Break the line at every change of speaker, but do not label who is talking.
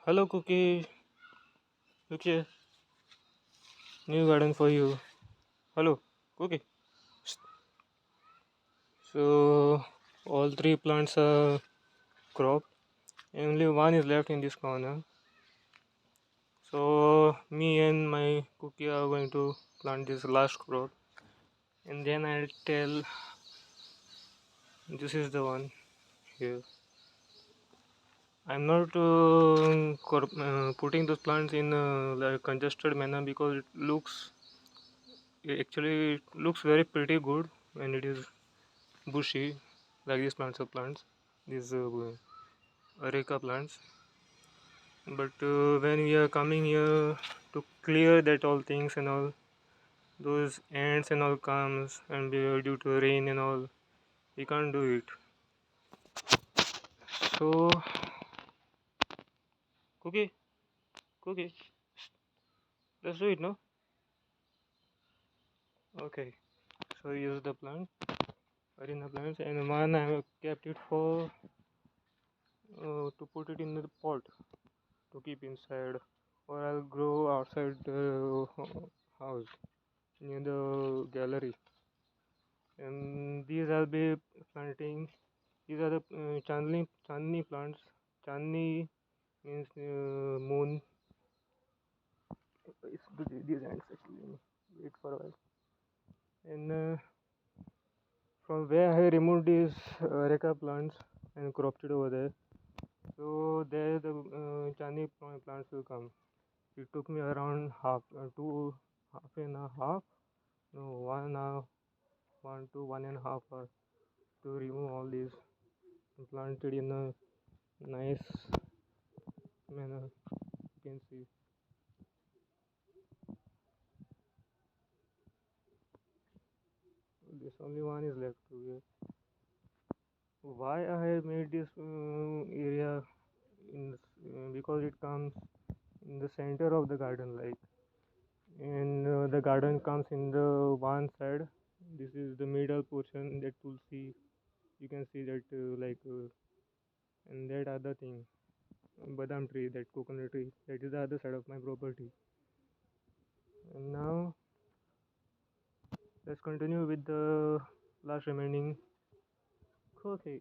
Hello, Cookie. Look here. New garden for you. Hello, Cookie. So, all three plants are cropped. Only one is left in this corner. So, me and my Cookie are going to plant this last crop. And then I'll tell this is the one here. I'm not putting those plants in like congested manner because it looks very pretty good when it is bushy like these plants, these areca plants. But when we are coming here to clear that all things and all, those ants and all comes and due to rain and all, we can't do it. So, Cookie, Cookie, let's do it, no? Okay. So use the plant, arena plants, and one I have kept it for to put it in the pot to keep inside, or I'll grow outside the house near the gallery. And these I'll be planting. These are the chandni plants. Chandni means moon. It's these ants actually. Wait for a while. And from where I removed these areca plants and cropped it over there. So there the chandni plants will come. It took me around half and a half, no, 1 hour, 1 to 1.5 hours to remove all these and planted in a nice manner. You can see this only one is left to here. Why I have made this area because it comes in the center of the garden, like, and the garden comes in the one side. This is the middle portion that you'll see. You can see that and that other thing, badam tree, that coconut tree, that is the other side of my property. And now let's continue with the last remaining. Okay.